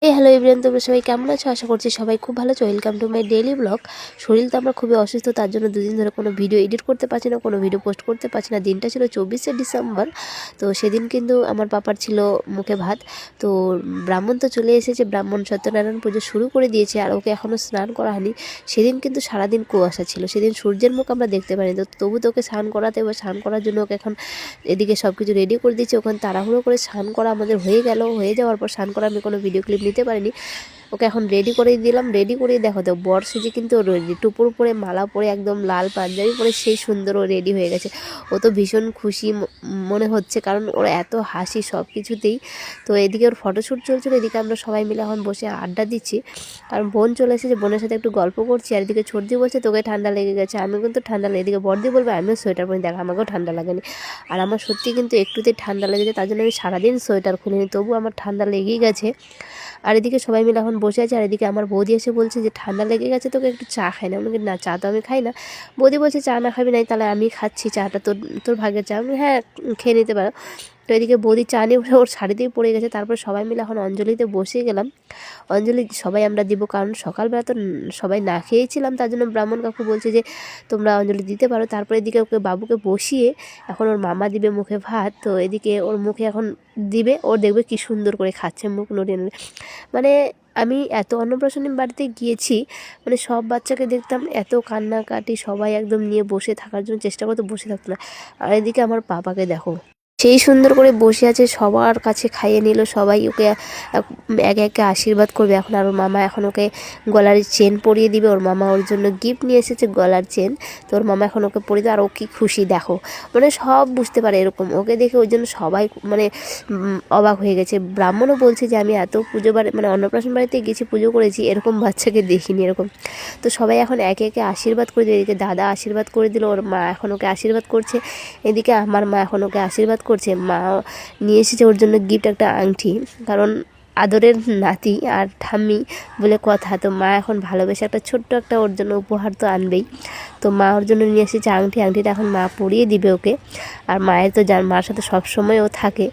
Hello everyone, তোমরা সবাই কেমন আছো? আশা করছি সবাই খুব ভালো আছো। Welcome to my daily blog. শরীর তো আমার খুবই অসুস্থ, তার জন্য দুদিন ধরে কোনো ভিডিও এডিট করতে পারছি না, কোনো ভিডিও পোস্ট করতে পারছি না। দিনটা ছিল 24শে ডিসেম্বর। তো সেদিন কিন্তু আমার পাপার ছিল মুখে ভাত। তো ব্রাহ্মণ তো চলে এসেছে, ব্রাহ্মণ সত্যনারায়ণ পুজো শুরু করে দিয়েছে, আর ওকে এখনও স্নান করা হয়নি। সেদিন কিন্তু সারাদিন কুয়াশা ছিল, সেদিন সূর্যের মুখ আমরা দেখতে পাইনি। তো তবু তোকে স্নান করাতে বা স্নান করার জন্য ওকে এখন এদিকে সব কিছু রেডি করে দিয়েছি। ওখানে তাড়াহুড়ো করে স্নান করা আমাদের হয়ে গেল। হয়ে যাওয়ার পর স্নান করা আমি কোনো ভিডিও ক্লিপ নিতে পারিনি। ওকে এখন রেডি করেই দিলাম। রেডি করেই দেখো তো বর সেজে কিন্তু রেডি, টুপুর পরে মালা পরে একদম লাল পাঞ্জাবি পরে সেই সুন্দর ও রেডি হয়ে গেছে। ও তো ভীষণ খুশি মনে হচ্ছে, কারণ ওর এত হাসি সব কিছুতেই। তো এদিকে ওর ফটোশ্যুট চলছিল, এদিকে আমরা সবাই মিলে এখন বসে আড্ডা দিচ্ছি। কারণ বোন চলে এসেছে, বোনের সাথে একটু গল্প করছি। আর এদিকে সর্দি বলছে তোকে ঠান্ডা লেগে গেছে, আমি কিন্তু ঠান্ডা লেগে, এদিকে বর্দি বলবে আমিও সোয়েটার পরে, দেখা আমাকেও ঠান্ডা লাগেনি। আর আমার সত্যি কিন্তু একটুতেই ঠান্ডা লেগেছে, তার জন্য আমি সারাদিন সোয়েটার খুলিনি, তবু আমার ঠান্ডা লেগেই গেছে। আর এদিকে সবাই মিলে এখন বসে আছে। আর এদিকে আমার বৌদি এসে বলছে যে ঠান্ডা লেগে গেছে, তোকে একটু চা খাই না? আমি না, চা তো আমি খাই না। বৌদি বলছে চা না খাবি নাই, তাহলে আমি খাচ্ছি চাটা, তোর তোর ভাগের চা। আমি হ্যাঁ, খেয়ে নিতে পারো। তো এদিকে বৌদি চা নিয়ে ওর শাড়িতেই পড়ে গেছে। তারপর সবাই মিলে এখন অঞ্জলিতে বসে গেলাম। অঞ্জলি সবাই আমরা দিব, কারণ সকালবেলা তো সবাই না খেয়েছিলাম, তার জন্য ব্রাহ্মণ কাকু বলছে যে তোমরা অঞ্জলি দিতে পারো। তারপরে এদিকে ওকে বাবুকে বসিয়ে এখন ওর মামা দিবে মুখে ভাত। তো এদিকে ওর মুখে এখন দিবে, ওর দেখবে কি সুন্দর করে খাচ্ছে মুখ নড়িয়ে নড়িয়ে। মানে আমি এত অন্নপ্রাশনের বাড়িতে গিয়েছি, মানে সব বাচ্চাকে দেখতাম এত কান্নাকাটি, সবাই একদম নিয়ে বসে থাকার জন্য চেষ্টা করতো, বসে থাকতো না। আর এদিকে আমার পাপাকে দেখো, সেই সুন্দর করে বসে আছে, সবার কাছে খাইয়ে নিল। সবাই ওকে একে একে আশীর্বাদ করবে এখন। আর ওর মামা এখন ওকে গলার চেন পরিয়ে দিবে। ওর মামা ওর জন্য গিফট নিয়ে এসেছে, গলার চেন। তো ওর মামা এখন ওকে পরিয়ে দেবে। আর ও কি খুশি দেখো, মানে সব বুঝতে পারে এরকম ওকে দেখে, ওই জন্য সবাই মানে অবাক হয়ে গেছে। ব্রাহ্মণও বলছে যে আমি এত পুজো বাড়ি, মানে অন্নপ্রাশন বাড়িতে গেছি, পুজো করেছি, এরকম বাচ্চাকে দেখিনি এরকম। তো সবাই এখন একে একে আশীর্বাদ করে দিল। এদিকে দাদা আশীর্বাদ করে দিল, ওর মা এখন ওকে আশীর্বাদ করছে। এদিকে আমার মা এখন ওকে আশীর্বাদ করছে। মা নিয়ে এসেছে ওর জন্য গিফট, একটা আংটি, কারণ আদরের নাতি আর ঠাম্মি বলে কথা। তো মা এখন ভালোবেসে একটা ছোট্ট একটা ওর জন্য উপহার তো আনবেই। তো মা ওর জন্য নিয়ে এসেছে আংটি, আংটিটা এখন মা পরিয়ে দিবে ওকে। আর মায়ের তো মার সাথে সবসময় ও থাকে।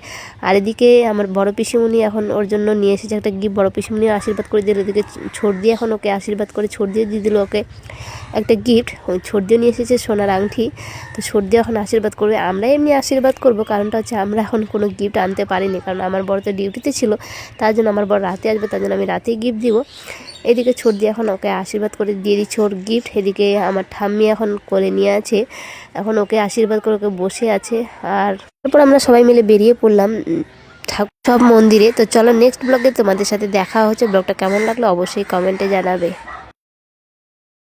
আর এদিকে আমার বড় পিসিমণি এখন ওর জন্য নিয়ে এসেছে একটা গিফট, বড় পিসিমণিও আশীর্বাদ করে দিল। এদিকে ছোট দিয়ে এখন ওকে আশীর্বাদ করে, ছোট দিয়ে দিয়ে দিল ওকে একটা গিফট। ওই ছোট দিয়ে নিয়ে এসেছে সোনার আংটি। তো ছোট দিয়ে এখন আশীর্বাদ করবে, আমরা এমনি আশীর্বাদ করব, কারণটা হচ্ছে আমরা এখন কোনো গিফট আনতে পারিনি, কারণ আমার বড় তো ডিউটিতে ছিল, তার জন্য আমার বড় রাতে আসবে, তার জন্য আমি রাতেই গিফট দিব। এদিকে ছোট দিয়ে এখন ওকে আশীর্বাদ করে দিয়ে দিচ্ছে ওর গিফট। এদিকে আমার ঠাম্মি এখন কোলে নিয়ে আছে, এখন ওকে আশীর্বাদ করে ওকে বসে আছে। আর তারপর আমরা সবাই মিলে বেরিয়ে পড়লাম সব মন্দিরে। তো চলো নেক্সট ব্লগে তোমাদের সাথে দেখা হচ্ছে। ব্লগটা কেমন লাগলো অবশ্যই কমেন্টে জানাবে।